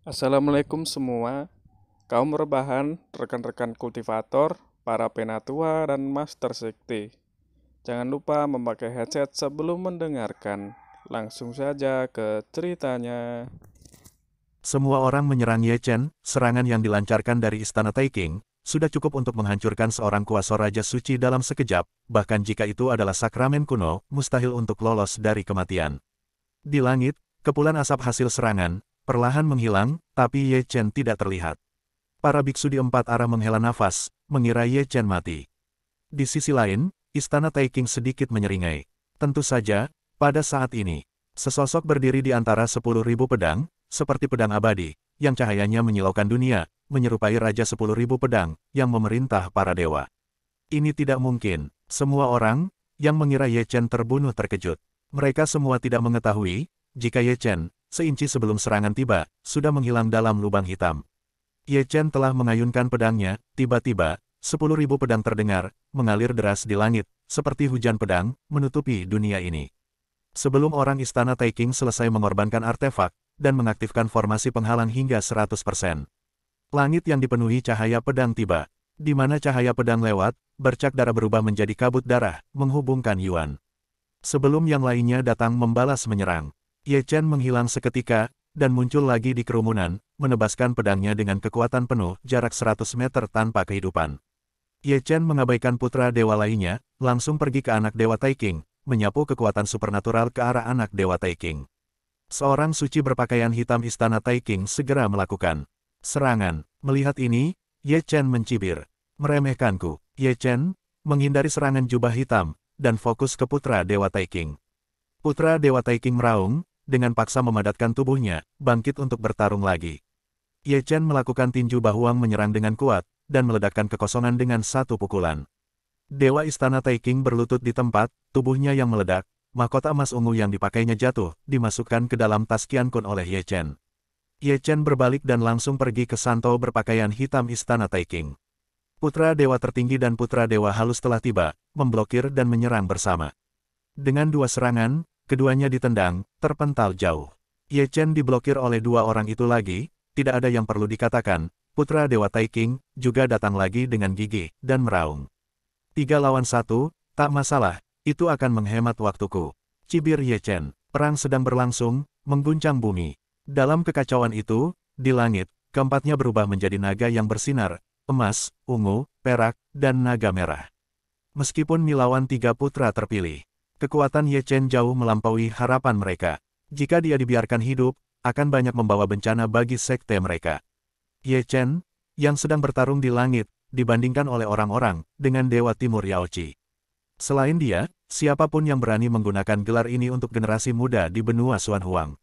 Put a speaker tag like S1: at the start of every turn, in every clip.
S1: Assalamualaikum semua, kaum rebahan, rekan-rekan kultivator, para penatua, dan master sekte. Jangan lupa memakai headset sebelum mendengarkan. Langsung saja ke ceritanya.
S2: Semua orang menyerang Ye Chen, serangan yang dilancarkan dari Istana Taiking, sudah cukup untuk menghancurkan seorang kuasa Raja Suci dalam sekejap, bahkan jika itu adalah sakramen kuno, mustahil untuk lolos dari kematian. Di langit, kepulan asap hasil serangan, perlahan menghilang, tapi Ye Chen tidak terlihat. Para biksu di empat arah menghela nafas, mengira Ye Chen mati. Di sisi lain, Istana Taiking sedikit menyeringai. Tentu saja, pada saat ini, sesosok berdiri di antara 10.000 pedang, seperti pedang abadi, yang cahayanya menyilaukan dunia, menyerupai Raja 10.000 pedang, yang memerintah para dewa. Ini tidak mungkin. Semua orang, yang mengira Ye Chen terbunuh terkejut. Mereka semua tidak mengetahui, jika Ye Chen, seinci sebelum serangan tiba, sudah menghilang dalam lubang hitam. Ye Chen telah mengayunkan pedangnya, tiba-tiba, 10.000 pedang terdengar, mengalir deras di langit, seperti hujan pedang, menutupi dunia ini. Sebelum orang Istana Taiking selesai mengorbankan artefak, dan mengaktifkan formasi penghalang hingga 100%. Langit yang dipenuhi cahaya pedang tiba. Di mana cahaya pedang lewat, bercak darah berubah menjadi kabut darah, menghubungkan Yuan. Sebelum yang lainnya datang membalas menyerang. Ye Chen menghilang seketika, dan muncul lagi di kerumunan, menebaskan pedangnya dengan kekuatan penuh jarak 100 meter tanpa kehidupan. Ye Chen mengabaikan putra dewa lainnya, langsung pergi ke anak dewa Taiking, menyapu kekuatan supernatural ke arah anak dewa Taiking. Seorang suci berpakaian hitam Istana Taiking segera melakukan serangan. Melihat ini, Ye Chen mencibir. Meremehkanku. Ye Chen menghindari serangan jubah hitam, dan fokus ke putra dewa Taiking. Putra dewa Taiking meraung, dengan paksa memadatkan tubuhnya, bangkit untuk bertarung lagi. Ye Chen melakukan tinju bahuang menyerang dengan kuat, dan meledakkan kekosongan dengan satu pukulan. Dewa Istana Taiking berlutut di tempat, tubuhnya yang meledak, mahkota emas ungu yang dipakainya jatuh, dimasukkan ke dalam tas Qiankun oleh Ye Chen. Ye Chen berbalik dan langsung pergi ke Santo berpakaian hitam Istana Taiking. Putra Dewa Tertinggi dan Putra Dewa Halus telah tiba, memblokir dan menyerang bersama. Dengan dua serangan, keduanya ditendang, terpental jauh. Ye Chen diblokir oleh dua orang itu lagi, tidak ada yang perlu dikatakan, Putra Dewa Taiking juga datang lagi dengan gigih, dan meraung. 3 lawan 1, tak masalah, itu akan menghemat waktuku. Cibir Ye Chen. Perang sedang berlangsung, mengguncang bumi. Dalam kekacauan itu, di langit, keempatnya berubah menjadi naga yang bersinar, emas, ungu, perak, dan naga merah. Meskipun melawan 3 putra terpilih, kekuatan Ye Chen jauh melampaui harapan mereka. Jika dia dibiarkan hidup, akan banyak membawa bencana bagi sekte mereka. Ye Chen, yang sedang bertarung di langit, dibandingkan oleh orang-orang, dengan Dewa Timur Yaoqi. Selain dia, siapapun yang berani menggunakan gelar ini untuk generasi muda di benua Xuan Huang.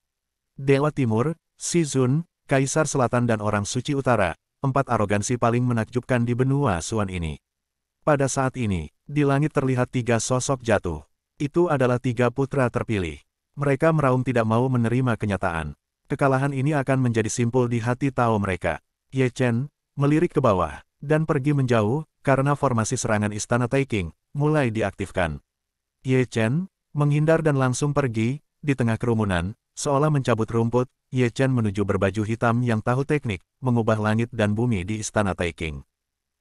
S2: Dewa Timur, Si Zun, Kaisar Selatan dan Orang Suci Utara, 4 arogansi paling menakjubkan di benua Xuan ini. Pada saat ini, di langit terlihat 3 sosok jatuh. Itu adalah 3 putra terpilih. Mereka meraung tidak mau menerima kenyataan. Kekalahan ini akan menjadi simpul di hati Tao mereka. Ye Chen melirik ke bawah, dan pergi menjauh, karena formasi serangan Istana Taiking mulai diaktifkan. Ye Chen menghindar dan langsung pergi, di tengah kerumunan, seolah mencabut rumput, Ye Chen menuju berbaju hitam yang tahu teknik, mengubah langit dan bumi di Istana Taiking.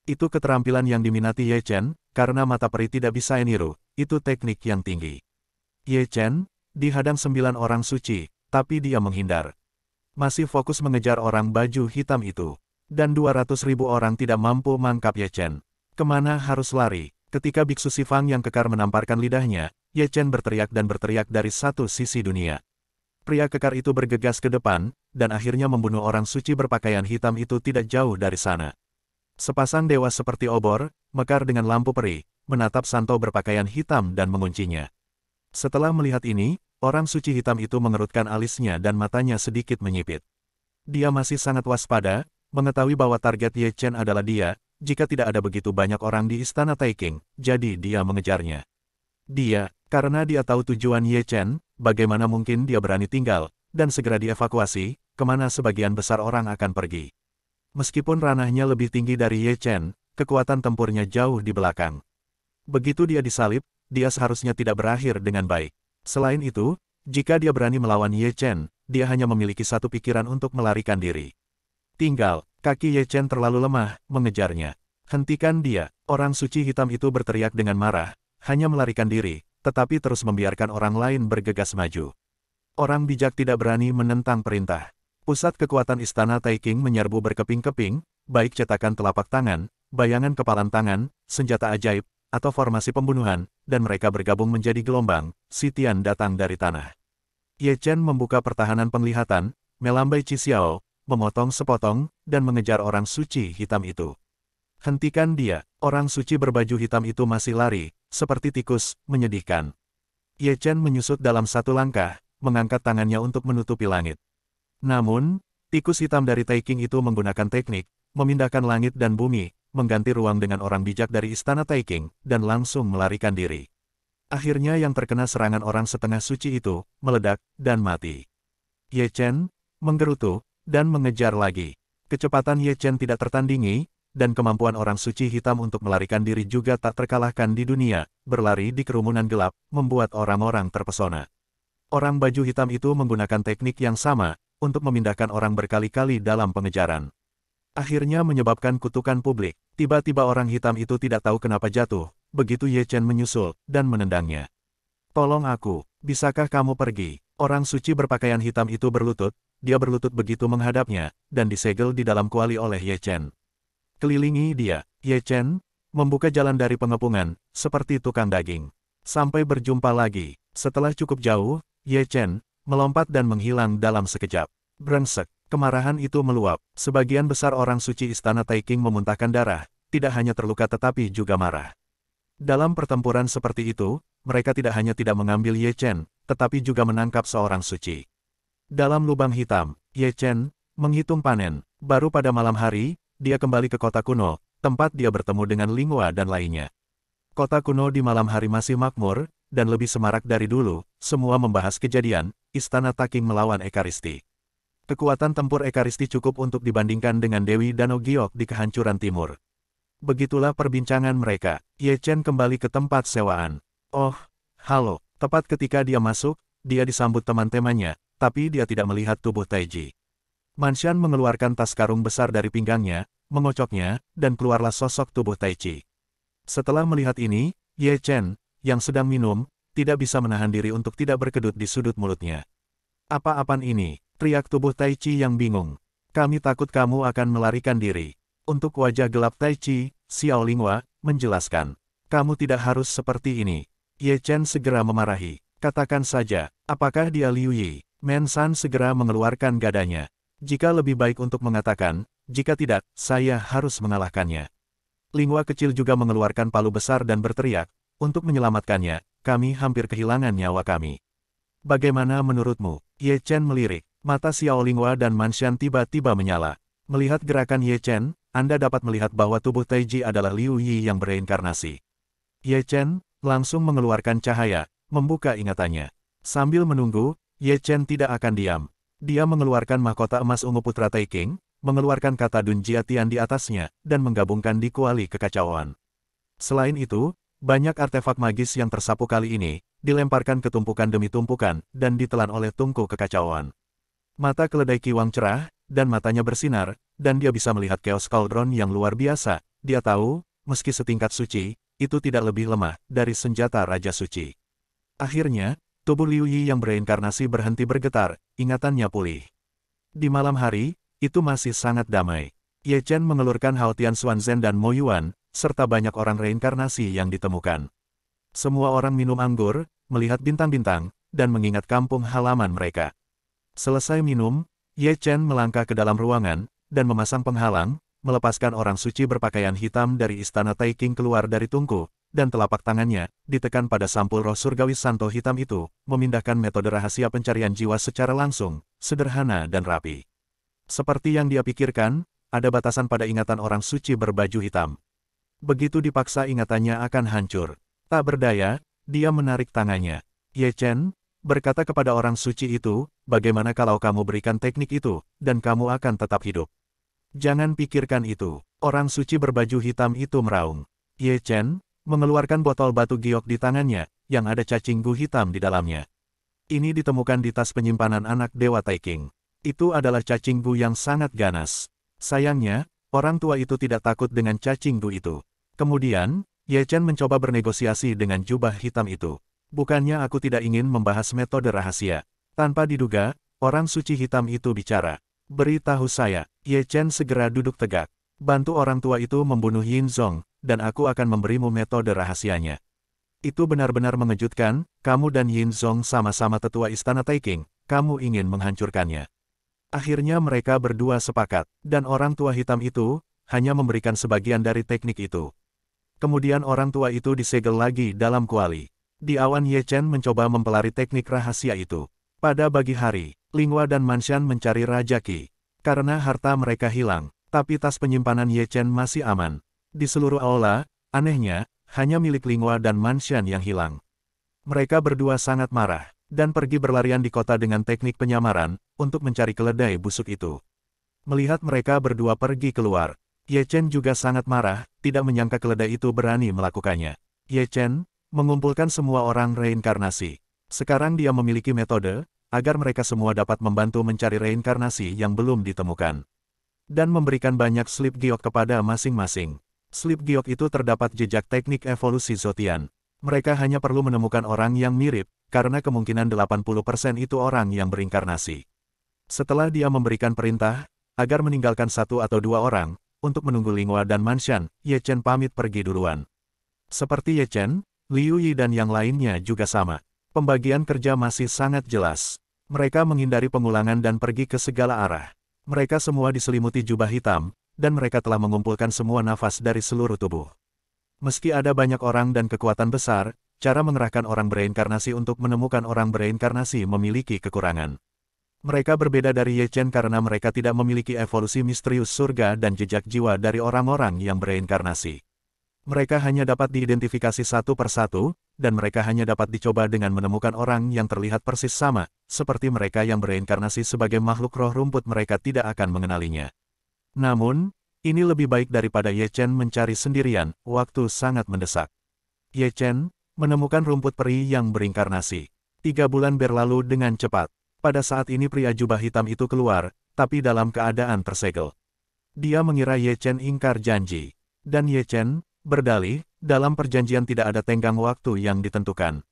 S2: Itu keterampilan yang diminati Ye Chen, karena mata peri tidak bisa niru, itu teknik yang tinggi. Ye Chen dihadang 9 orang suci, tapi dia menghindar. Masih fokus mengejar orang baju hitam itu. Dan 200.000 orang tidak mampu mangkap Ye Chen. Kemana harus lari? Ketika Biksu Sifang yang kekar menamparkan lidahnya, Ye Chen berteriak dan berteriak dari satu sisi dunia. Pria kekar itu bergegas ke depan, dan akhirnya membunuh orang suci berpakaian hitam itu tidak jauh dari sana. Sepasang dewa seperti obor, mekar dengan lampu peri, menatap Santo berpakaian hitam dan menguncinya. Setelah melihat ini, orang suci hitam itu mengerutkan alisnya dan matanya sedikit menyipit. Dia masih sangat waspada, mengetahui bahwa target Ye Chen adalah dia, jika tidak ada begitu banyak orang di Istana Taiking, jadi dia mengejarnya. Dia, karena dia tahu tujuan Ye Chen, bagaimana mungkin dia berani tinggal, dan segera dievakuasi, kemana sebagian besar orang akan pergi. Meskipun ranahnya lebih tinggi dari Ye Chen, kekuatan tempurnya jauh di belakang. Begitu dia disalib, dia seharusnya tidak berakhir dengan baik. Selain itu, jika dia berani melawan Ye Chen, dia hanya memiliki satu pikiran untuk melarikan diri. Tinggal, kaki Ye Chen terlalu lemah, mengejarnya. Hentikan dia, orang suci hitam itu berteriak dengan marah, hanya melarikan diri, tetapi terus membiarkan orang lain bergegas maju. Orang bijak tidak berani menentang perintah. Pusat kekuatan istana Taiking menyerbu berkeping-keping, baik cetakan telapak tangan, bayangan kepalan tangan, senjata ajaib, atau formasi pembunuhan, dan mereka bergabung menjadi gelombang. Si Tian datang dari tanah. Ye Chen membuka pertahanan penglihatan, melambai Qi Xiao, memotong sepotong, dan mengejar orang suci hitam itu. Hentikan dia, orang suci berbaju hitam itu masih lari, seperti tikus, menyedihkan. Ye Chen menyusut dalam satu langkah, mengangkat tangannya untuk menutupi langit. Namun, tikus hitam dari Taiking itu menggunakan teknik, memindahkan langit dan bumi, mengganti ruang dengan orang bijak dari istana Taiking, dan langsung melarikan diri. Akhirnya yang terkena serangan orang setengah suci itu, meledak, dan mati. Ye Chen, menggerutu, dan mengejar lagi. Kecepatan Ye Chen tidak tertandingi, dan kemampuan orang suci hitam untuk melarikan diri juga tak terkalahkan di dunia. Berlari di kerumunan gelap, membuat orang-orang terpesona. Orang baju hitam itu menggunakan teknik yang sama, untuk memindahkan orang berkali-kali dalam pengejaran. Akhirnya menyebabkan kutukan publik. Tiba-tiba orang hitam itu tidak tahu kenapa jatuh, begitu Ye Chen menyusul, dan menendangnya. Tolong aku, bisakah kamu pergi? Orang suci berpakaian hitam itu berlutut, dia berlutut begitu menghadapnya, dan disegel di dalam kuali oleh Ye Chen. Kelilingi dia, Ye Chen, membuka jalan dari pengepungan, seperti tukang daging. Sampai berjumpa lagi. Setelah cukup jauh, Ye Chen melompat dan menghilang dalam sekejap. Brengsek, kemarahan itu meluap. Sebagian besar orang suci istana Taiking memuntahkan darah, tidak hanya terluka tetapi juga marah. Dalam pertempuran seperti itu, mereka tidak hanya tidak mengambil Ye Chen, tetapi juga menangkap seorang suci. Dalam lubang hitam, Ye Chen menghitung panen. Baru pada malam hari, dia kembali ke kota kuno, tempat dia bertemu dengan Linghua dan lainnya. Kota kuno di malam hari masih makmur, dan lebih semarak dari dulu. Semua membahas kejadian istana Taking melawan Ekaristi. Kekuatan tempur Ekaristi cukup untuk dibandingkan dengan Dewi Danau Giok di kehancuran timur. Begitulah perbincangan mereka. Ye Chen kembali ke tempat sewaan. Oh, halo. Tepat ketika dia masuk, dia disambut teman-temannya, tapi dia tidak melihat tubuh Taiji. Manshan mengeluarkan tas karung besar dari pinggangnya, mengocoknya, dan keluarlah sosok tubuh Taiji. Setelah melihat ini, Ye Chen, yang sedang minum, tidak bisa menahan diri untuk tidak berkedut di sudut mulutnya. Apa-apaan ini? Teriak tubuh Taichi yang bingung. Kami takut kamu akan melarikan diri. Untuk wajah gelap Taichi, Xiao Linghua menjelaskan. Kamu tidak harus seperti ini. Ye Chen segera memarahi. Katakan saja, apakah dia Liu Yi? Men San segera mengeluarkan gadanya. Jika lebih baik untuk mengatakan, jika tidak, saya harus mengalahkannya. Linghua kecil juga mengeluarkan palu besar dan berteriak. Untuk menyelamatkannya, kami hampir kehilangan nyawa kami. Bagaimana menurutmu? Ye Chen melirik. Mata Xiao Linghua dan Manshan tiba-tiba menyala. Melihat gerakan Ye Chen, Anda dapat melihat bahwa tubuh Taiji adalah Liu Yi yang bereinkarnasi. Ye Chen langsung mengeluarkan cahaya, membuka ingatannya. Sambil menunggu, Ye Chen tidak akan diam. Dia mengeluarkan mahkota emas ungu putra Taiking, mengeluarkan kata Dun Jiatian di atasnya, dan menggabungkan di kuali kekacauan. Selain itu, banyak artefak magis yang tersapu kali ini, dilemparkan ke tumpukan demi tumpukan, dan ditelan oleh tungku kekacauan. Mata keledai Kiwang cerah, dan matanya bersinar, dan dia bisa melihat Chaos Cauldron yang luar biasa. Dia tahu, meski setingkat suci, itu tidak lebih lemah dari senjata Raja Suci. Akhirnya, tubuh Liu Yi yang bereinkarnasi berhenti bergetar, ingatannya pulih. Di malam hari, itu masih sangat damai. Ye Chen mengelurkan Hao Tian Xuanzhen dan Mo Yuan, serta banyak orang reinkarnasi yang ditemukan. Semua orang minum anggur, melihat bintang-bintang, dan mengingat kampung halaman mereka. Selesai minum, Ye Chen melangkah ke dalam ruangan, dan memasang penghalang, melepaskan orang suci berpakaian hitam dari istana Taiking keluar dari tungku, dan telapak tangannya, ditekan pada sampul roh surgawi Santo hitam itu, memindahkan metode rahasia pencarian jiwa secara langsung, sederhana dan rapi. Seperti yang dia pikirkan, ada batasan pada ingatan orang suci berbaju hitam. Begitu dipaksa ingatannya akan hancur. Tak berdaya, dia menarik tangannya. Ye Chen berkata kepada orang suci itu, bagaimana kalau kamu berikan teknik itu, dan kamu akan tetap hidup. Jangan pikirkan itu. Orang suci berbaju hitam itu meraung. Ye Chen mengeluarkan botol batu giok di tangannya, yang ada cacing gu hitam di dalamnya. Ini ditemukan di tas penyimpanan anak Dewa Taiking. Itu adalah cacing Bu yang sangat ganas. Sayangnya, orang tua itu tidak takut dengan cacing Bu itu. Kemudian, Ye Chen mencoba bernegosiasi dengan jubah hitam itu. Bukannya aku tidak ingin membahas metode rahasia. Tanpa diduga, orang suci hitam itu bicara. Beritahu saya. Ye Chen segera duduk tegak. Bantu orang tua itu membunuh Yin Zong, dan aku akan memberimu metode rahasianya. Itu benar-benar mengejutkan, kamu dan Yin Zong sama-sama tetua Istana Taiking, kamu ingin menghancurkannya. Akhirnya mereka berdua sepakat, dan orang tua hitam itu hanya memberikan sebagian dari teknik itu. Kemudian orang tua itu disegel lagi dalam kuali. Di awan Ye Chen mencoba mempelajari teknik rahasia itu. Pada pagi hari, Linghua dan Manshan mencari Raja Qi. Karena harta mereka hilang, tapi tas penyimpanan Ye Chen masih aman. Di seluruh aula, anehnya, hanya milik Linghua dan Manshan yang hilang. Mereka berdua sangat marah, dan pergi berlarian di kota dengan teknik penyamaran, untuk mencari keledai busuk itu. Melihat mereka berdua pergi keluar, Ye Chen juga sangat marah, tidak menyangka keledai itu berani melakukannya. Ye Chen mengumpulkan semua orang reinkarnasi. Sekarang dia memiliki metode, agar mereka semua dapat membantu mencari reinkarnasi yang belum ditemukan. Dan memberikan banyak slip giok kepada masing-masing. Slip giok itu terdapat jejak teknik evolusi Zotian. Mereka hanya perlu menemukan orang yang mirip, karena kemungkinan 80% itu orang yang berinkarnasi. Setelah dia memberikan perintah, agar meninggalkan satu atau dua orang, untuk menunggu Linghua dan Manshan, Ye Chen pamit pergi duluan. Seperti Ye Chen, Liu Yi dan yang lainnya juga sama. Pembagian kerja masih sangat jelas. Mereka menghindari pengulangan dan pergi ke segala arah. Mereka semua diselimuti jubah hitam, dan mereka telah mengumpulkan semua nafas dari seluruh tubuh. Meski ada banyak orang dan kekuatan besar, cara mengerahkan orang bereinkarnasi untuk menemukan orang bereinkarnasi memiliki kekurangan. Mereka berbeda dari Ye Chen karena mereka tidak memiliki evolusi misterius surga dan jejak jiwa dari orang-orang yang bereinkarnasi. Mereka hanya dapat diidentifikasi satu persatu, dan mereka hanya dapat dicoba dengan menemukan orang yang terlihat persis sama, seperti mereka yang bereinkarnasi sebagai makhluk roh rumput mereka tidak akan mengenalinya. Namun, ini lebih baik daripada Ye Chen mencari sendirian, waktu sangat mendesak. Ye Chen menemukan rumput peri yang berinkarnasi. 3 bulan berlalu dengan cepat. Pada saat ini pria jubah hitam itu keluar, tapi dalam keadaan tersegel. Dia mengira Ye Chen ingkar janji. Dan Ye Chen berdalih, dalam perjanjian tidak ada tenggang waktu yang ditentukan.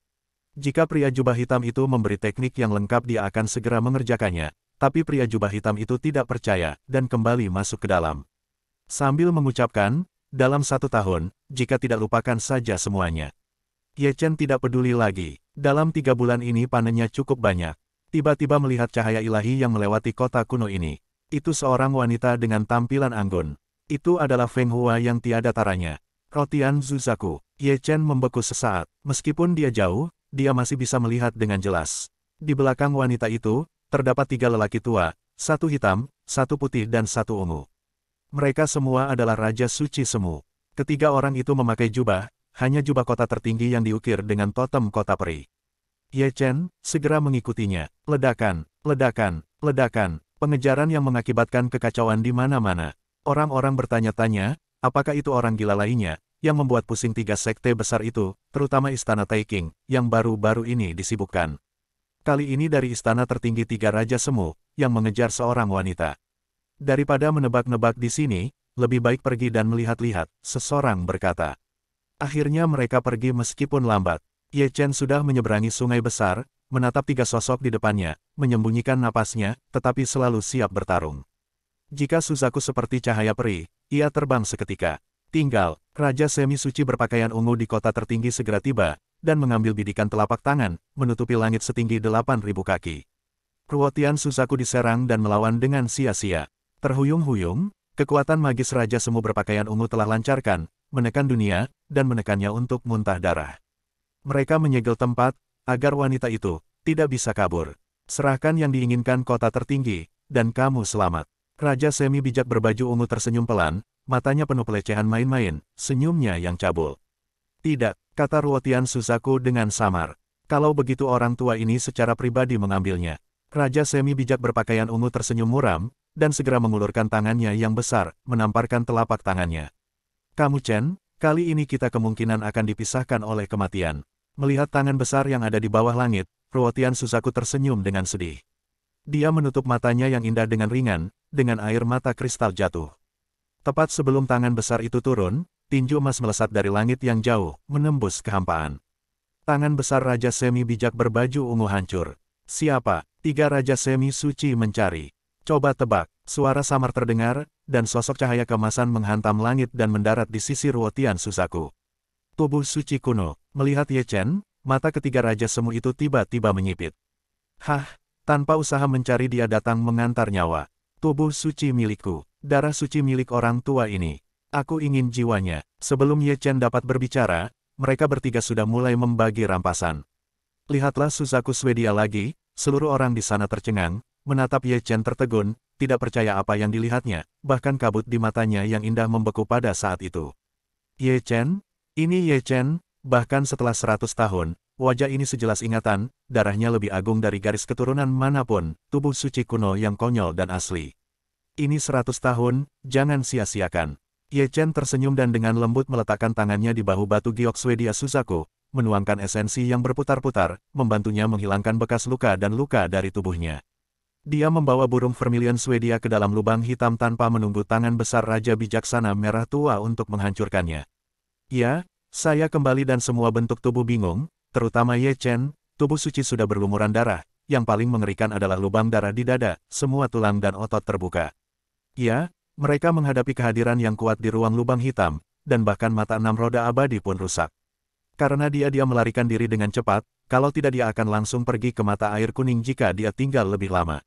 S2: Jika pria jubah hitam itu memberi teknik yang lengkap dia akan segera mengerjakannya, tapi pria jubah hitam itu tidak percaya, dan kembali masuk ke dalam. Sambil mengucapkan, dalam 1 tahun, jika tidak lupakan saja semuanya. Ye Chen tidak peduli lagi, dalam 3 bulan ini panennya cukup banyak. Tiba-tiba melihat cahaya ilahi yang melewati kota kuno ini. Itu seorang wanita dengan tampilan anggun. Itu adalah Feng Hua yang tiada taranya. Rotian Zuzaku. Ye Chen membeku sesaat. Meskipun dia jauh, dia masih bisa melihat dengan jelas. Di belakang wanita itu, terdapat 3 lelaki tua, 1 hitam, 1 putih dan 1 ungu. Mereka semua adalah Raja Suci Semu. Ketiga orang itu memakai jubah, hanya jubah kota tertinggi yang diukir dengan totem kota peri. Ye Chen segera mengikutinya. Ledakan, ledakan, ledakan, pengejaran yang mengakibatkan kekacauan di mana-mana. Orang-orang bertanya-tanya, apakah itu orang gila lainnya, yang membuat pusing 3 sekte besar itu, terutama Istana Taiking, yang baru-baru ini disibukkan. Kali ini dari istana tertinggi 3 Raja Semu, yang mengejar seorang wanita. Daripada menebak-nebak di sini, lebih baik pergi dan melihat-lihat, seseorang berkata. Akhirnya mereka pergi meskipun lambat. Ye Chen sudah menyeberangi sungai besar, menatap 3 sosok di depannya, menyembunyikan napasnya, tetapi selalu siap bertarung. Jika Suzaku seperti cahaya peri, ia terbang seketika. Tinggal, Raja Semi Suci berpakaian ungu di kota tertinggi segera tiba, dan mengambil bidikan telapak tangan, menutupi langit setinggi 8.000 kaki. Ruotian Suzaku diserang dan melawan dengan sia-sia. Terhuyung-huyung, kekuatan magis Raja Semu berpakaian ungu telah lancarkan, menekan dunia, dan menekannya untuk muntah darah. Mereka menyegel tempat, agar wanita itu tidak bisa kabur. Serahkan yang diinginkan kota tertinggi, dan kamu selamat. Raja Semi bijak berbaju ungu tersenyum pelan, matanya penuh pelecehan main-main, senyumnya yang cabul. Tidak, kata Ruotian Suzaku dengan samar. Kalau begitu orang tua ini secara pribadi mengambilnya. Raja Semi bijak berpakaian ungu tersenyum muram, dan segera mengulurkan tangannya yang besar, menamparkan telapak tangannya. Kamu Chen, kali ini kita kemungkinan akan dipisahkan oleh kematian. Melihat tangan besar yang ada di bawah langit, Ruotian Suzaku tersenyum dengan sedih. Dia menutup matanya yang indah dengan ringan, dengan air mata kristal jatuh. Tepat sebelum tangan besar itu turun, tinju emas melesat dari langit yang jauh, menembus kehampaan. Tangan besar Raja Semi Bijak berbaju ungu hancur. Siapa? 3 Raja Semi Suci mencari. Coba tebak, suara samar terdengar, dan sosok cahaya keemasan menghantam langit dan mendarat di sisi Ruotian Suzaku. Tubuh suci kuno, melihat Ye Chen, mata ketiga Raja Semu itu tiba-tiba menyipit. Hah, tanpa usaha mencari dia datang mengantar nyawa. Tubuh suci milikku, darah suci milik orang tua ini. Aku ingin jiwanya. Sebelum Ye Chen dapat berbicara, mereka bertiga sudah mulai membagi rampasan. Lihatlah Suzaku Swedia lagi, seluruh orang di sana tercengang, menatap Ye Chen tertegun, tidak percaya apa yang dilihatnya, bahkan kabut di matanya yang indah membeku pada saat itu. Ye Chen? Ini Ye Chen, bahkan setelah 100 tahun, wajah ini sejelas ingatan, darahnya lebih agung dari garis keturunan manapun, tubuh suci kuno yang konyol dan asli. Ini 100 tahun, jangan sia-siakan. Ye Chen tersenyum dan dengan lembut meletakkan tangannya di bahu batu giok Swedia Suzaku, menuangkan esensi yang berputar-putar, membantunya menghilangkan bekas luka dan luka dari tubuhnya. Dia membawa burung vermilion Swedia ke dalam lubang hitam tanpa menunggu tangan besar Raja Bijaksana Merah Tua untuk menghancurkannya. Ya, saya kembali dan semua bentuk tubuh bingung, terutama Ye Chen, tubuh suci sudah berlumuran darah, yang paling mengerikan adalah lubang darah di dada, semua tulang dan otot terbuka. Ya, mereka menghadapi kehadiran yang kuat di ruang lubang hitam, dan bahkan mata 6 roda abadi pun rusak. Karena dia melarikan diri dengan cepat, kalau tidak dia akan langsung pergi ke mata air kuning jika dia tinggal lebih lama.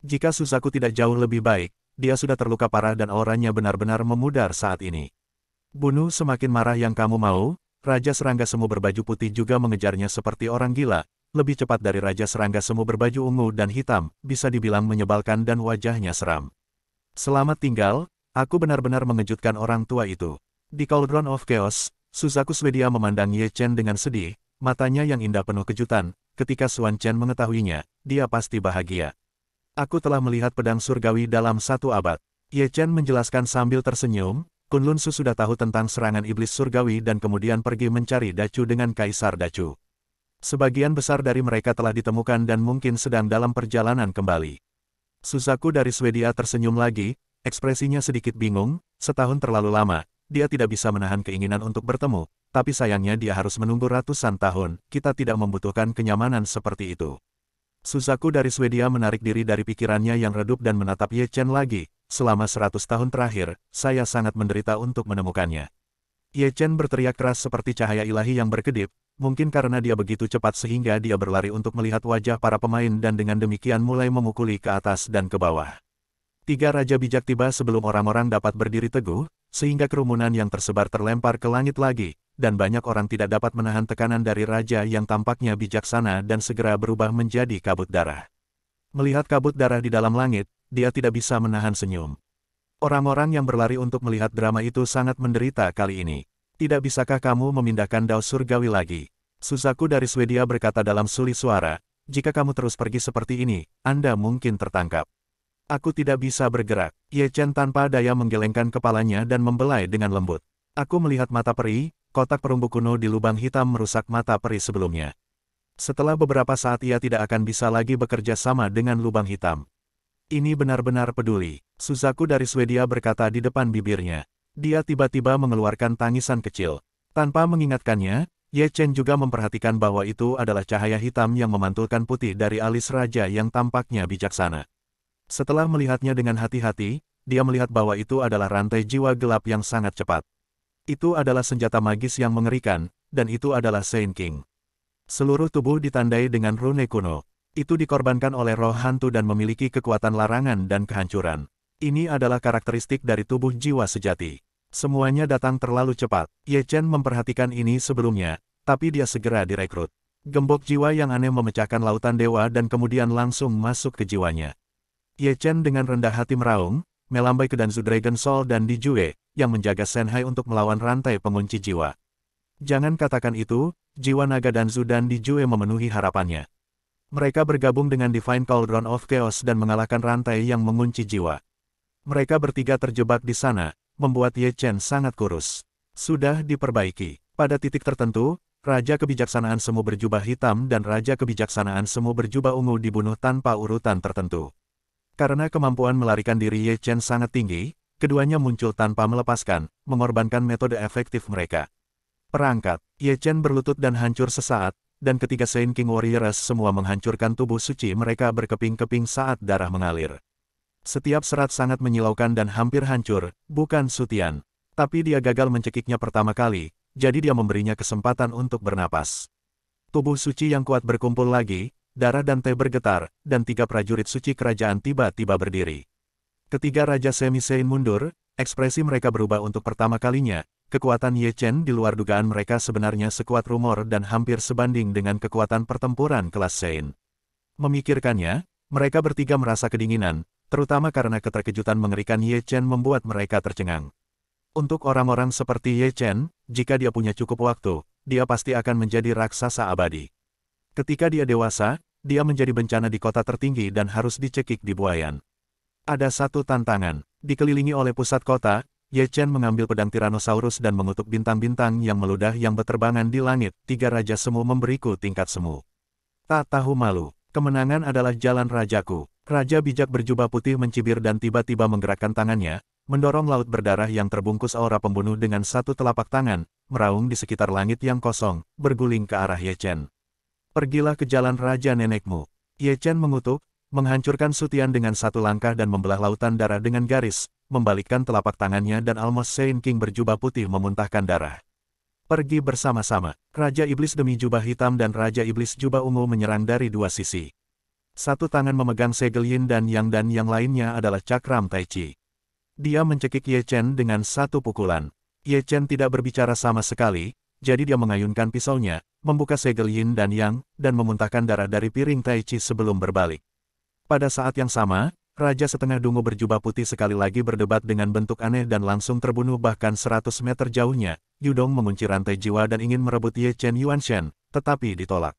S2: Jika Suzaku tidak jauh lebih baik, dia sudah terluka parah dan auranya benar-benar memudar saat ini. Bunuh semakin marah yang kamu mau, Raja Serangga Semu berbaju putih juga mengejarnya seperti orang gila, lebih cepat dari Raja Serangga Semu berbaju ungu dan hitam, bisa dibilang menyebalkan dan wajahnya seram. Selamat tinggal, aku benar-benar mengejutkan orang tua itu. Di Cauldron of Chaos, Suzaku Swedia memandang Ye Chen dengan sedih, matanya yang indah penuh kejutan, ketika Xuan Chen mengetahuinya, dia pasti bahagia. Aku telah melihat pedang surgawi dalam 1 abad. Ye Chen menjelaskan sambil tersenyum, Kunlun Su sudah tahu tentang serangan iblis surgawi dan kemudian pergi mencari Dacu dengan Kaisar Dacu. Sebagian besar dari mereka telah ditemukan dan mungkin sedang dalam perjalanan kembali. Suzaku dari Swedia tersenyum lagi, ekspresinya sedikit bingung, setahun terlalu lama, dia tidak bisa menahan keinginan untuk bertemu, tapi sayangnya dia harus menunggu ratusan tahun, kita tidak membutuhkan kenyamanan seperti itu. Suzaku dari Swedia menarik diri dari pikirannya yang redup dan menatap Ye Chen lagi, selama 100 tahun terakhir, saya sangat menderita untuk menemukannya. Ye Chen berteriak keras seperti cahaya ilahi yang berkedip, mungkin karena dia begitu cepat sehingga dia berlari untuk melihat wajah para pemain dan dengan demikian mulai memukuli ke atas dan ke bawah. 3 Raja Bijak tiba sebelum orang-orang dapat berdiri teguh, sehingga kerumunan yang tersebar terlempar ke langit lagi, dan banyak orang tidak dapat menahan tekanan dari raja yang tampaknya bijaksana dan segera berubah menjadi kabut darah. Melihat kabut darah di dalam langit, dia tidak bisa menahan senyum. Orang-orang yang berlari untuk melihat drama itu sangat menderita kali ini. Tidak bisakah kamu memindahkan dao surgawi lagi? Suzaku dari Swedia berkata dalam suli suara, jika kamu terus pergi seperti ini, Anda mungkin tertangkap. Aku tidak bisa bergerak. Ye Chen tanpa daya menggelengkan kepalanya dan membelai dengan lembut. Aku melihat mata peri, kotak perunggu kuno di lubang hitam merusak mata peri sebelumnya. Setelah beberapa saat ia tidak akan bisa lagi bekerja sama dengan lubang hitam. Ini benar-benar peduli. Suzaku dari Swedia berkata di depan bibirnya. Dia tiba-tiba mengeluarkan tangisan kecil. Tanpa mengingatkannya, Ye Chen juga memperhatikan bahwa itu adalah cahaya hitam yang memantulkan putih dari alis raja yang tampaknya bijaksana. Setelah melihatnya dengan hati-hati, dia melihat bahwa itu adalah rantai jiwa gelap yang sangat cepat. Itu adalah senjata magis yang mengerikan, dan itu adalah Saint King. Seluruh tubuh ditandai dengan rune kuno. Itu dikorbankan oleh roh hantu dan memiliki kekuatan larangan dan kehancuran. Ini adalah karakteristik dari tubuh jiwa sejati. Semuanya datang terlalu cepat. Ye Chen memperhatikan ini sebelumnya, tapi dia segera direkrut. Gembok jiwa yang aneh memecahkan lautan dewa dan kemudian langsung masuk ke jiwanya. Ye Chen dengan rendah hati meraung, melambai ke Danzu Dragon Soul dan Di Jue, yang menjaga Shenhai untuk melawan rantai pengunci jiwa. Jangan katakan itu, jiwa naga Danzu dan Di Jue memenuhi harapannya. Mereka bergabung dengan Divine Cauldron of Chaos dan mengalahkan rantai yang mengunci jiwa. Mereka bertiga terjebak di sana, membuat Ye Chen sangat kurus. Sudah diperbaiki. Pada titik tertentu, Raja Kebijaksanaan Semu berjubah hitam dan Raja Kebijaksanaan Semu berjubah ungu dibunuh tanpa urutan tertentu. Karena kemampuan melarikan diri Ye Chen sangat tinggi, keduanya muncul tanpa melepaskan, mengorbankan metode efektif mereka. Perangkat, Ye Chen berlutut dan hancur sesaat, dan ketiga Saint King Warriors semua menghancurkan tubuh suci mereka berkeping-keping saat darah mengalir. Setiap serat sangat menyilaukan dan hampir hancur, bukan Sutian. Tapi dia gagal mencekiknya pertama kali, jadi dia memberinya kesempatan untuk bernapas. Tubuh suci yang kuat berkumpul lagi, darah dan teh bergetar, dan tiga prajurit suci kerajaan tiba-tiba berdiri. Ketiga Raja Semi Sein mundur, ekspresi mereka berubah untuk pertama kalinya. Kekuatan Ye Chen di luar dugaan mereka sebenarnya sekuat rumor dan hampir sebanding dengan kekuatan pertempuran kelas Sein. Memikirkannya, mereka bertiga merasa kedinginan, terutama karena keterkejutan mengerikan Ye Chen membuat mereka tercengang. Untuk orang-orang seperti Ye Chen, jika dia punya cukup waktu, dia pasti akan menjadi raksasa abadi. Ketika dia dewasa, dia menjadi bencana di kota tertinggi dan harus dicekik di buayan. Ada satu tantangan, dikelilingi oleh pusat kota, Ye Chen mengambil pedang Tyrannosaurus dan mengutuk bintang-bintang yang meludah yang berterbangan di langit, tiga raja semu memberiku tingkat semu. Tak tahu malu, kemenangan adalah jalan rajaku. Raja bijak berjubah putih mencibir dan tiba-tiba menggerakkan tangannya, mendorong laut berdarah yang terbungkus aura pembunuh dengan satu telapak tangan, meraung di sekitar langit yang kosong, berguling ke arah Ye Chen. Pergilah ke jalan raja nenekmu. Ye Chen mengutuk, menghancurkan Sutian dengan satu langkah dan membelah lautan darah dengan garis, membalikkan telapak tangannya dan Almost Saint King berjubah putih memuntahkan darah. Pergi bersama-sama, Raja Iblis demi jubah hitam dan Raja Iblis jubah ungu menyerang dari dua sisi. Satu tangan memegang segel yin dan yang lainnya adalah cakram Tai Chi. Dia mencekik Ye Chen dengan satu pukulan. Ye Chen tidak berbicara sama sekali, jadi dia mengayunkan pisaunya, membuka segel yin dan memuntahkan darah dari piring Tai Chi sebelum berbalik. Pada saat yang sama, Raja setengah dungu berjubah putih sekali lagi berdebat dengan bentuk aneh dan langsung terbunuh bahkan 100 meter jauhnya. Yudong mengunci rantai jiwa dan ingin merebut Ye Chen Yuanshen, tetapi ditolak.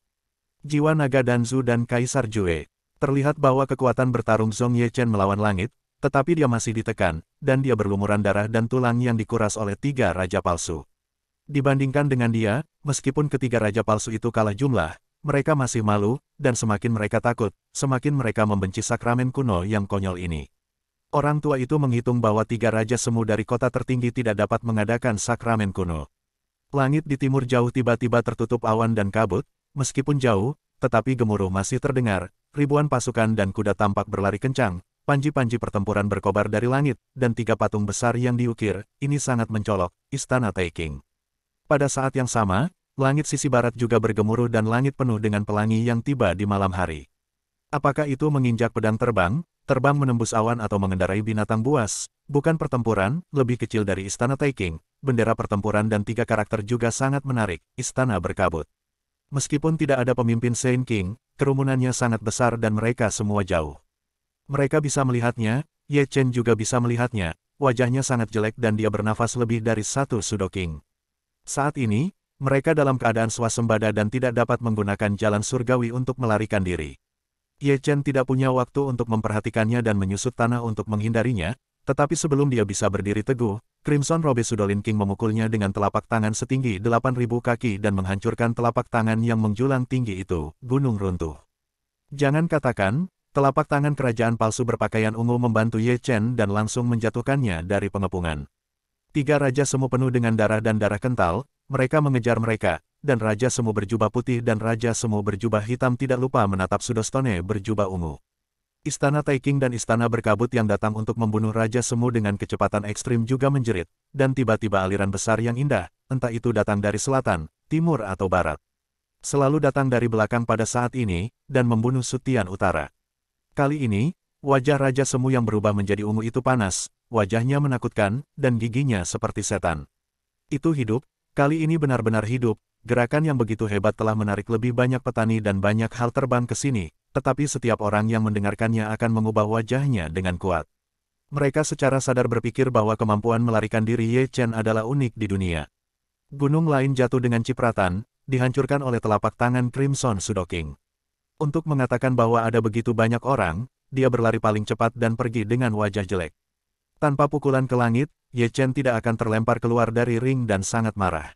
S2: Jiwa naga Danzu dan Kaisar Jue. Terlihat bahwa kekuatan bertarung Zhong Ye Chen melawan langit, tetapi dia masih ditekan, dan dia berlumuran darah dan tulang yang dikuras oleh tiga raja palsu. Dibandingkan dengan dia, meskipun ketiga raja palsu itu kalah jumlah, mereka masih malu, dan semakin mereka takut, semakin mereka membenci sakramen kuno yang konyol ini. Orang tua itu menghitung bahwa tiga raja semu dari kota tertinggi tidak dapat mengadakan sakramen kuno. Langit di timur jauh tiba-tiba tertutup awan dan kabut, meskipun jauh, tetapi gemuruh masih terdengar, ribuan pasukan dan kuda tampak berlari kencang, panji-panji pertempuran berkobar dari langit, dan tiga patung besar yang diukir, ini sangat mencolok, Istana Taeking. Pada saat yang sama, langit sisi barat juga bergemuruh dan langit penuh dengan pelangi yang tiba di malam hari. Apakah itu menginjak pedang terbang menembus awan atau mengendarai binatang buas? Bukan pertempuran, lebih kecil dari Istana Taeking, bendera pertempuran dan tiga karakter juga sangat menarik, Istana Berkabut. Meskipun tidak ada pemimpin Saint King, kerumunannya sangat besar dan mereka semua jauh. Mereka bisa melihatnya, Ye Chen juga bisa melihatnya, wajahnya sangat jelek dan dia bernafas lebih dari satu Sudoking. Saat ini, mereka dalam keadaan swasembada dan tidak dapat menggunakan jalan surgawi untuk melarikan diri. Ye Chen tidak punya waktu untuk memperhatikannya dan menyusut tanah untuk menghindarinya, tetapi sebelum dia bisa berdiri teguh, Crimson Robe Sudolin King memukulnya dengan telapak tangan setinggi 8.000 kaki dan menghancurkan telapak tangan yang menjulang tinggi itu, gunung runtuh. Jangan katakan, telapak tangan kerajaan palsu berpakaian ungu membantu Ye Chen dan langsung menjatuhkannya dari pengepungan. Tiga raja semu penuh dengan darah dan darah kental, mereka mengejar mereka, dan raja semu berjubah putih dan raja semu berjubah hitam tidak lupa menatap Sudostone berjubah ungu. Istana Taeking dan Istana Berkabut yang datang untuk membunuh Raja Semu dengan kecepatan ekstrim juga menjerit, dan tiba-tiba aliran besar yang indah, entah itu datang dari selatan, timur atau barat. Selalu datang dari belakang pada saat ini, dan membunuh Sutian Utara. Kali ini, wajah Raja Semu yang berubah menjadi ungu itu panas, wajahnya menakutkan, dan giginya seperti setan. Itu hidup, kali ini benar-benar hidup, gerakan yang begitu hebat telah menarik lebih banyak petani dan banyak hal terbang ke sini. Tetapi setiap orang yang mendengarkannya akan mengubah wajahnya dengan kuat. Mereka secara sadar berpikir bahwa kemampuan melarikan diri Ye Chen adalah unik di dunia. Gunung lain jatuh dengan cipratan, dihancurkan oleh telapak tangan Crimson Sudoking. Untuk mengatakan bahwa ada begitu banyak orang, dia berlari paling cepat dan pergi dengan wajah jelek. Tanpa pukulan ke langit, Ye Chen tidak akan terlempar keluar dari ring dan sangat marah.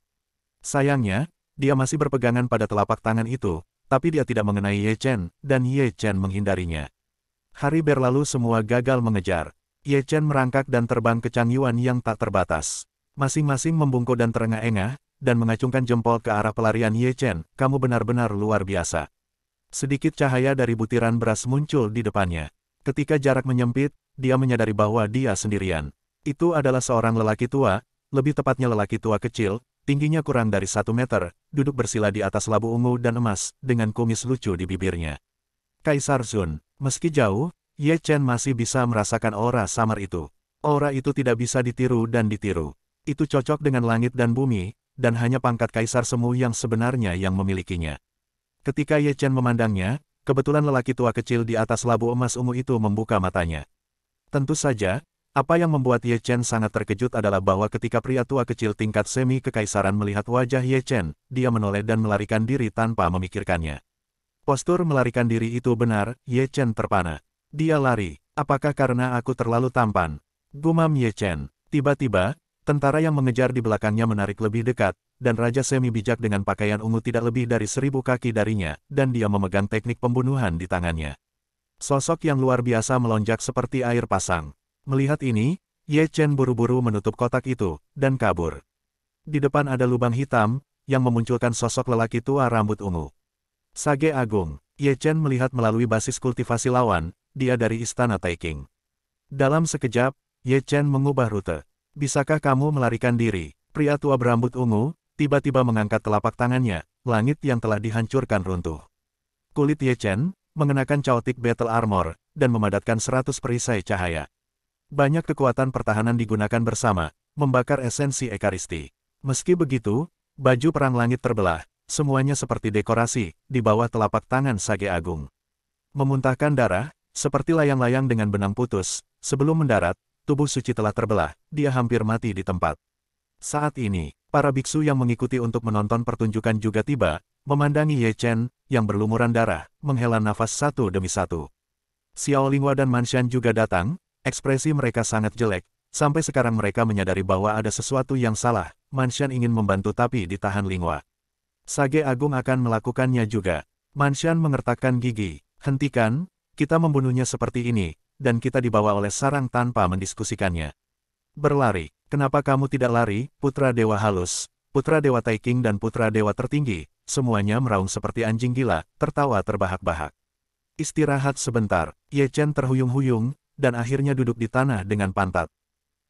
S2: Sayangnya, Dia masih berpegangan pada telapak tangan itu, tapi dia tidak mengenai Ye Chen, dan Ye Chen menghindarinya. Hari berlalu semua gagal mengejar. Ye Chen merangkak dan terbang ke Chang Yuan yang tak terbatas. Masing-masing membungkuk dan terengah-engah, dan mengacungkan jempol ke arah pelarian Ye Chen. Kamu benar-benar luar biasa. Sedikit cahaya dari butiran beras muncul di depannya. Ketika jarak menyempit, dia menyadari bahwa dia sendirian. Itu adalah seorang lelaki tua, lebih tepatnya lelaki tua kecil, tingginya kurang dari 1 meter, duduk bersila di atas labu ungu dan emas, dengan kumis lucu di bibirnya. Kaisar Zun, meski jauh, Ye Chen masih bisa merasakan aura samar itu. Aura itu tidak bisa ditiru dan ditiru. Itu cocok dengan langit dan bumi, dan hanya pangkat Kaisar Semu yang sebenarnya yang memilikinya. Ketika Ye Chen memandangnya, kebetulan lelaki tua kecil di atas labu emas ungu itu membuka matanya. Tentu saja, apa yang membuat Ye Chen sangat terkejut adalah bahwa ketika pria tua kecil tingkat semi kekaisaran melihat wajah Ye Chen, dia menoleh dan melarikan diri tanpa memikirkannya. Postur melarikan diri itu benar, Ye Chen terpana. Dia lari, apakah karena aku terlalu tampan? Gumam Ye Chen. Tiba-tiba, tentara yang mengejar di belakangnya menarik lebih dekat, dan Raja Semi bijak dengan pakaian ungu tidak lebih dari 1000 kaki darinya, dan dia memegang teknik pembunuhan di tangannya. Sosok yang luar biasa melonjak seperti air pasang. Melihat ini, Ye Chen buru-buru menutup kotak itu, dan kabur. Di depan ada lubang hitam, yang memunculkan sosok lelaki tua rambut ungu. Sage Agung, Ye Chen melihat melalui basis kultivasi lawan, dia dari Istana Taikang. Dalam sekejap, Ye Chen mengubah rute. Bisakah kamu melarikan diri? Pria tua berambut ungu, tiba-tiba mengangkat telapak tangannya, langit yang telah dihancurkan runtuh. Kulit Ye Chen, mengenakan chaotic battle armor, dan memadatkan 100 perisai cahaya. Banyak kekuatan pertahanan digunakan bersama, membakar esensi Ekaristi. Meski begitu, baju perang langit terbelah, semuanya seperti dekorasi, di bawah telapak tangan Sage Agung. Memuntahkan darah, seperti layang-layang dengan benang putus, sebelum mendarat, tubuh suci telah terbelah, dia hampir mati di tempat. Saat ini, para biksu yang mengikuti untuk menonton pertunjukan juga tiba, memandangi Ye Chen, yang berlumuran darah, menghela nafas satu demi satu. Xiao Lingwa dan Manshan juga datang. Ekspresi mereka sangat jelek, sampai sekarang mereka menyadari bahwa ada sesuatu yang salah. Manshan ingin membantu tapi ditahan Lingwa. Sage Agung akan melakukannya juga. Manshan mengertakkan gigi. Hentikan, kita membunuhnya seperti ini, dan kita dibawa oleh sarang tanpa mendiskusikannya. Berlari, kenapa kamu tidak lari, Putra Dewa Halus, Putra Dewa Taikang dan Putra Dewa Tertinggi, semuanya meraung seperti anjing gila, tertawa terbahak-bahak. Istirahat sebentar, Ye Chen terhuyung-huyung, dan akhirnya duduk di tanah dengan pantat.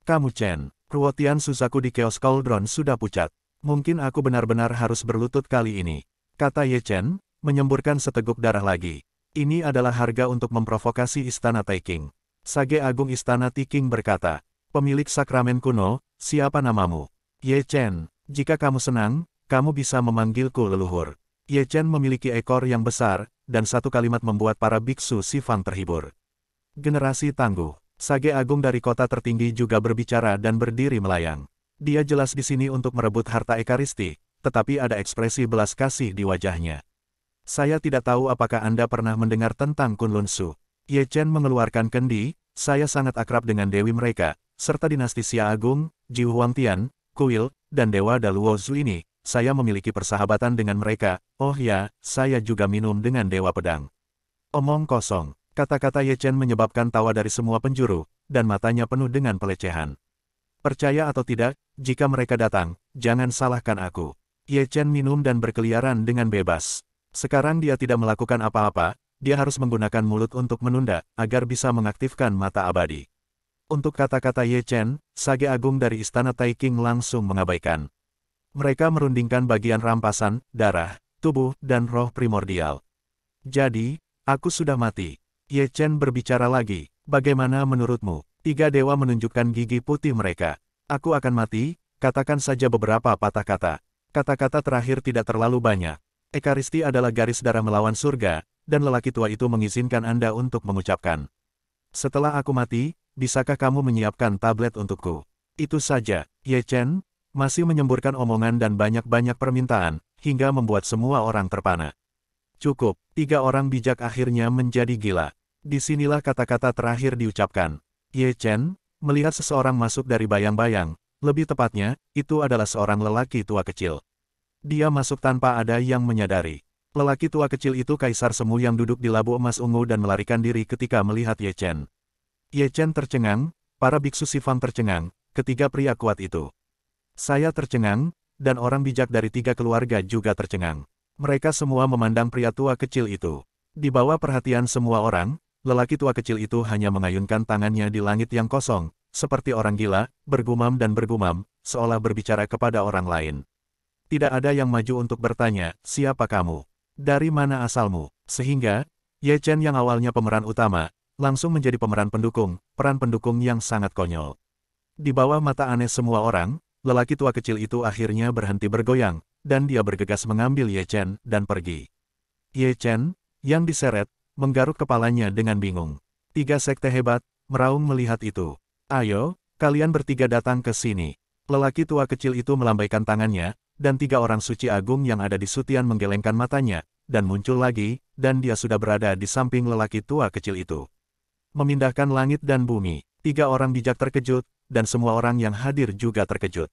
S2: Kamu Chen, Ruotian Suzaku di Chaos Cauldron sudah pucat. Mungkin aku benar-benar harus berlutut kali ini, kata Ye Chen, menyemburkan seteguk darah lagi. Ini adalah harga untuk memprovokasi Istana Taikang. Sage Agung Istana Taikang berkata, pemilik sakramen kuno, siapa namamu? Ye Chen, jika kamu senang, kamu bisa memanggilku leluhur. Ye Chen memiliki ekor yang besar, dan satu kalimat membuat para biksu Sifang terhibur. Generasi tangguh, Sage Agung dari kota tertinggi juga berbicara dan berdiri melayang. Dia jelas di sini untuk merebut harta Ekaristi, tetapi ada ekspresi belas kasih di wajahnya. Saya tidak tahu apakah Anda pernah mendengar tentang Kunlun Su. Ye Chen mengeluarkan kendi, saya sangat akrab dengan dewi mereka, serta dinasti Xia Agung, Ji Huangtian, Kuil, dan Dewa Daluo Zu ini. Saya memiliki persahabatan dengan mereka. Oh ya, saya juga minum dengan Dewa Pedang. Omong kosong. Kata-kata Ye Chen menyebabkan tawa dari semua penjuru, dan matanya penuh dengan pelecehan. Percaya atau tidak, jika mereka datang, jangan salahkan aku. Ye Chen minum dan berkeliaran dengan bebas. Sekarang dia tidak melakukan apa-apa, dia harus menggunakan mulut untuk menunda, agar bisa mengaktifkan mata abadi. Untuk kata-kata Ye Chen, Sage Agung dari Istana Taikang langsung mengabaikan. Mereka merundingkan bagian rampasan, darah, tubuh, dan roh primordial. Jadi, aku sudah mati. Ye Chen berbicara lagi, bagaimana menurutmu? Tiga dewa menunjukkan gigi putih mereka. Aku akan mati, katakan saja beberapa patah kata. Kata-kata terakhir tidak terlalu banyak. Ekaristi adalah garis darah melawan surga, dan lelaki tua itu mengizinkan Anda untuk mengucapkan. Setelah aku mati, bisakah kamu menyiapkan tablet untukku? Itu saja, Ye Chen, masih menyemburkan omongan dan banyak-banyak permintaan, hingga membuat semua orang terpana. Cukup, tiga orang bijak akhirnya menjadi gila. Disinilah kata-kata terakhir diucapkan. Ye Chen, melihat seseorang masuk dari bayang-bayang, lebih tepatnya, itu adalah seorang lelaki tua kecil. Dia masuk tanpa ada yang menyadari. Lelaki tua kecil itu kaisar semu yang duduk di labu emas ungu dan melarikan diri ketika melihat Ye Chen. Ye Chen tercengang, para biksu Sifang tercengang, ketiga pria kuat itu. Saya tercengang, dan orang bijak dari tiga keluarga juga tercengang. Mereka semua memandang pria tua kecil itu. Di bawah perhatian semua orang, lelaki tua kecil itu hanya mengayunkan tangannya di langit yang kosong, seperti orang gila, bergumam dan bergumam, seolah berbicara kepada orang lain. Tidak ada yang maju untuk bertanya, siapa kamu? Dari mana asalmu? Sehingga, Ye Chen yang awalnya pemeran utama, langsung menjadi pemeran pendukung, peran pendukung yang sangat konyol. Di bawah mata aneh semua orang, lelaki tua kecil itu akhirnya berhenti bergoyang, dan dia bergegas mengambil Ye Chen dan pergi. Ye Chen, yang diseret, menggaruk kepalanya dengan bingung. Tiga sekte hebat, meraung melihat itu. Ayo, kalian bertiga datang ke sini. Lelaki tua kecil itu melambaikan tangannya, dan tiga orang suci agung yang ada di Sutian menggelengkan matanya, dan muncul lagi, dan dia sudah berada di samping lelaki tua kecil itu. Memindahkan langit dan bumi, tiga orang bijak terkejut, dan semua orang yang hadir juga terkejut.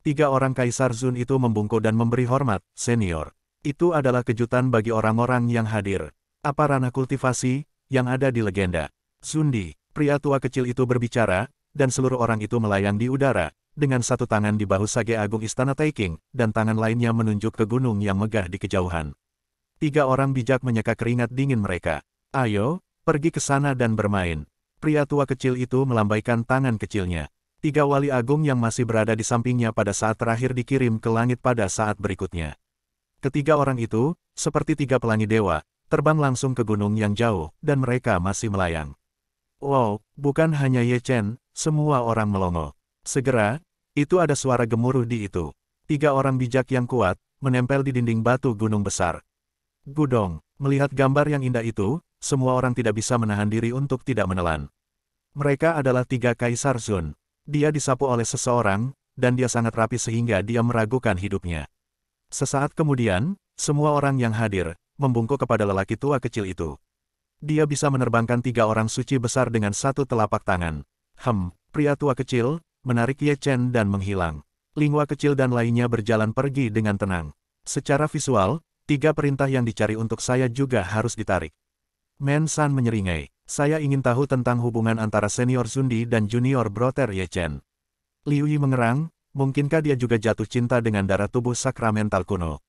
S2: Tiga orang Kaisar Zun itu membungkuk dan memberi hormat, senior. Itu adalah kejutan bagi orang-orang yang hadir. Apa ranah kultivasi yang ada di legenda? Zundi, pria tua kecil itu berbicara, dan seluruh orang itu melayang di udara, dengan satu tangan di bahu Sage Agung Istana Taiking, dan tangan lainnya menunjuk ke gunung yang megah di kejauhan. Tiga orang bijak menyeka keringat dingin mereka. Ayo, pergi ke sana dan bermain. Pria tua kecil itu melambaikan tangan kecilnya. Tiga wali agung yang masih berada di sampingnya pada saat terakhir dikirim ke langit pada saat berikutnya. Ketiga orang itu, seperti tiga pelangi dewa, terbang langsung ke gunung yang jauh, dan mereka masih melayang. Wow, bukan hanya Ye Chen, semua orang melongo. Segera, itu ada suara gemuruh di itu. Tiga orang bijak yang kuat, menempel di dinding batu gunung besar. Gudong, melihat gambar yang indah itu, semua orang tidak bisa menahan diri untuk tidak menelan. Mereka adalah tiga Kaisar Zun. Dia disapu oleh seseorang, dan dia sangat rapi sehingga dia meragukan hidupnya. Sesaat kemudian, semua orang yang hadir, membungkuk kepada lelaki tua kecil itu. Dia bisa menerbangkan tiga orang suci besar dengan satu telapak tangan. Pria tua kecil, menarik Ye Chen dan menghilang. Lingua kecil dan lainnya berjalan pergi dengan tenang. Secara visual, tiga perintah yang dicari untuk saya juga harus ditarik. Men San menyeringai. Saya ingin tahu tentang hubungan antara senior Zundi dan junior brother Ye Chen. Liu Yi mengerang, mungkinkah dia juga jatuh cinta dengan darah tubuh sakramental kuno?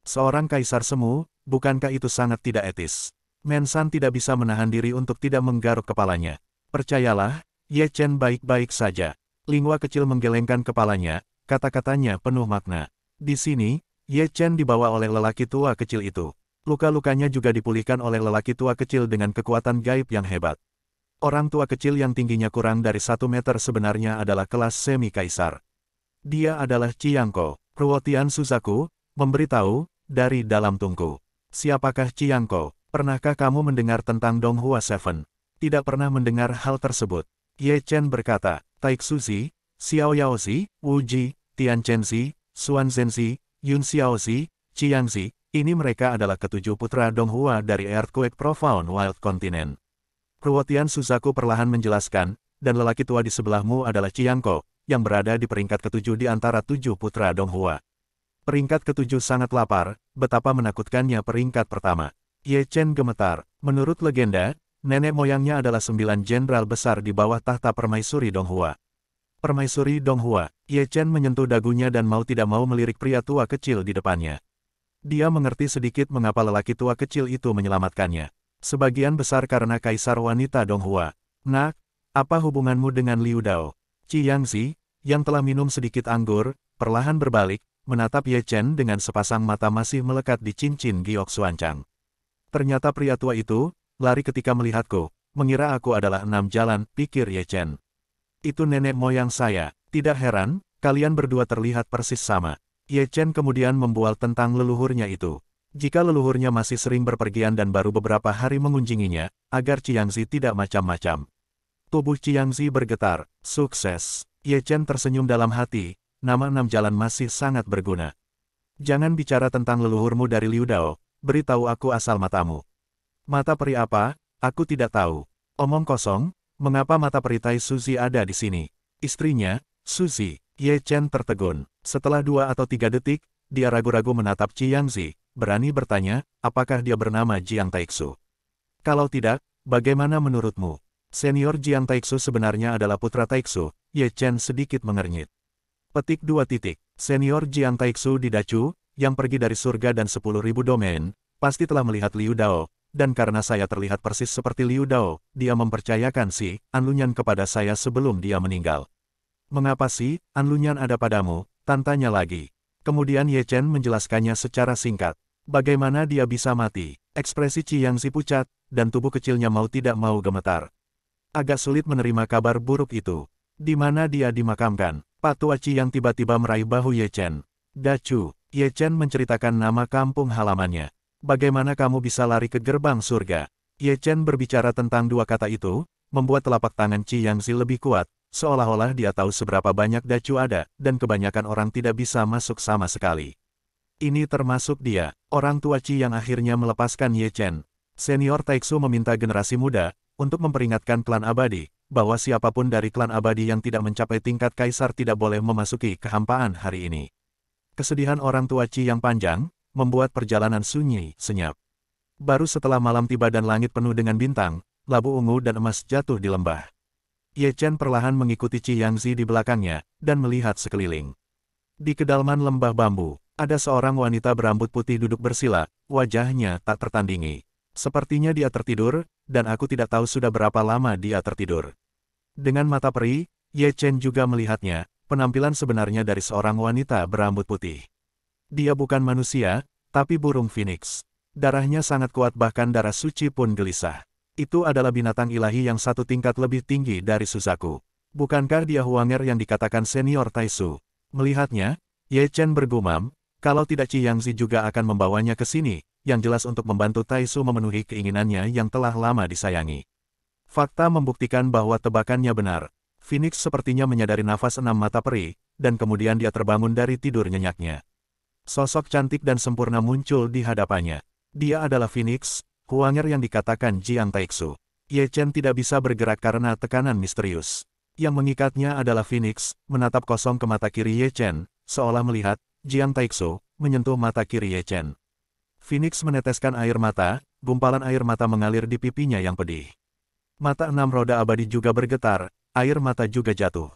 S2: Seorang kaisar semu, bukankah itu sangat tidak etis? Men San tidak bisa menahan diri untuk tidak menggaruk kepalanya. Percayalah, Ye Chen baik-baik saja. Lingua kecil menggelengkan kepalanya, kata-katanya penuh makna. Di sini, Ye Chen dibawa oleh lelaki tua kecil itu. Luka-lukanya juga dipulihkan oleh lelaki tua kecil dengan kekuatan gaib yang hebat. Orang tua kecil yang tingginya kurang dari 1 meter sebenarnya adalah kelas semi-kaisar. Dia adalah Chiangko. Ruotian Suzaku, memberitahu, dari dalam tungku. Siapakah Chiangko? Pernahkah kamu mendengar tentang Donghua Seven? Tidak pernah mendengar hal tersebut. Ye Chen berkata, Taixuzi, Xiao Yaozi, Wu Ji, Tian Chenzi, Xuan Zhenzi, Yun Xiaozi, Chiangzi. Ini mereka adalah ketujuh putra Donghua dari Earthquake Profound Wild Continent. Ruotian Suzaku perlahan menjelaskan, dan lelaki tua di sebelahmu adalah Chiangko, yang berada di peringkat ketujuh di antara 7 putra Donghua. Peringkat ketujuh sangat lapar, betapa menakutkannya peringkat pertama. Ye Chen gemetar. Menurut legenda, nenek moyangnya adalah 9 jenderal besar di bawah tahta permaisuri Donghua. Permaisuri Donghua. Ye Chen menyentuh dagunya dan mau tidak mau melirik pria tua kecil di depannya. Dia mengerti sedikit mengapa lelaki tua kecil itu menyelamatkannya. Sebagian besar karena kaisar wanita Donghua. Nak, apa hubunganmu dengan Liu Dao? Chiangzi, yang telah minum sedikit anggur, perlahan berbalik, menatap Ye Chen dengan sepasang mata masih melekat di cincin giok Xuanchang. Ternyata pria tua itu, lari ketika melihatku, mengira aku adalah 6 jalan, pikir Ye Chen. Itu nenek moyang saya, tidak heran, kalian berdua terlihat persis sama. Ye Chen kemudian membual tentang leluhurnya itu. Jika leluhurnya masih sering berpergian dan baru beberapa hari mengunjunginya, agar Chiangzi tidak macam-macam. Tubuh Chiangzi bergetar, sukses. Ye Chen tersenyum dalam hati, nama 6 jalan masih sangat berguna. Jangan bicara tentang leluhurmu dari Liu Dao, beritahu aku asal matamu. Mata peri apa? Aku tidak tahu. Omong kosong, mengapa mata peri Tai Suzi ada di sini? Istrinya, Suzi. Ye Chen tertegun. Setelah 2 atau 3 detik, dia ragu-ragu menatap Jiangzi, berani bertanya, apakah dia bernama Jiang Taixu. Kalau tidak, bagaimana menurutmu? Senior Jiang Taixu sebenarnya adalah putra Taixu, Ye Chen sedikit mengernyit. Petik 2 titik. Senior Jiang Taixu di Dachu, yang pergi dari surga dan 10.000 domain, pasti telah melihat Liu Dao, dan karena saya terlihat persis seperti Liu Dao, dia mempercayakan si Anlunyan kepada saya sebelum dia meninggal. Mengapa si Anlunyan ada padamu? Tantanya lagi. Kemudian Ye Chen menjelaskannya secara singkat. Bagaimana dia bisa mati? Ekspresi Jiangzi pucat, dan tubuh kecilnya mau tidak mau gemetar. Agak sulit menerima kabar buruk itu. Di mana dia dimakamkan? Pak Tua Yang tiba-tiba meraih bahu Ye Chen. Dachu. Ye Chen menceritakan nama kampung halamannya. Bagaimana kamu bisa lari ke gerbang surga? Ye Chen berbicara tentang dua kata itu, membuat telapak tangan Jiangzi lebih kuat, seolah-olah dia tahu seberapa banyak Dachu ada, dan kebanyakan orang tidak bisa masuk sama sekali. Ini termasuk dia, orang tua Qi yang akhirnya melepaskan Ye Chen. Senior Taixu meminta generasi muda, untuk memperingatkan klan abadi, bahwa siapapun dari klan abadi yang tidak mencapai tingkat kaisar tidak boleh memasuki kehampaan hari ini. Kesedihan orang tua Qi yang panjang, membuat perjalanan sunyi, senyap. Baru setelah malam tiba dan langit penuh dengan bintang, labu ungu dan emas jatuh di lembah. Ye Chen perlahan mengikuti Jiangzi di belakangnya, dan melihat sekeliling. Di kedalaman lembah bambu, ada seorang wanita berambut putih duduk bersila, wajahnya tak tertandingi. Sepertinya dia tertidur, dan aku tidak tahu sudah berapa lama dia tertidur. Dengan mata perih, Ye Chen juga melihatnya, penampilan sebenarnya dari seorang wanita berambut putih. Dia bukan manusia, tapi burung phoenix. Darahnya sangat kuat bahkan darah suci pun gelisah. Itu adalah binatang ilahi yang satu tingkat lebih tinggi dari Suzaku. Bukankah dia Huanger yang dikatakan senior Taixu? Melihatnya, Ye Chen bergumam, kalau tidak Jiangzi juga akan membawanya ke sini, yang jelas untuk membantu Taixu memenuhi keinginannya yang telah lama disayangi. Fakta membuktikan bahwa tebakannya benar. Phoenix sepertinya menyadari nafas 6 mata peri, dan kemudian dia terbangun dari tidur nyenyaknya. Sosok cantik dan sempurna muncul di hadapannya. Dia adalah Phoenix, Huanger yang dikatakan Jiang Taixu. Ye Chen tidak bisa bergerak karena tekanan misterius. Yang mengikatnya adalah Phoenix, menatap kosong ke mata kiri Ye Chen, seolah melihat, Jiang Taixu, menyentuh mata kiri Ye Chen. Phoenix meneteskan air mata, gumpalan air mata mengalir di pipinya yang pedih. Mata 6 roda abadi juga bergetar, air mata juga jatuh.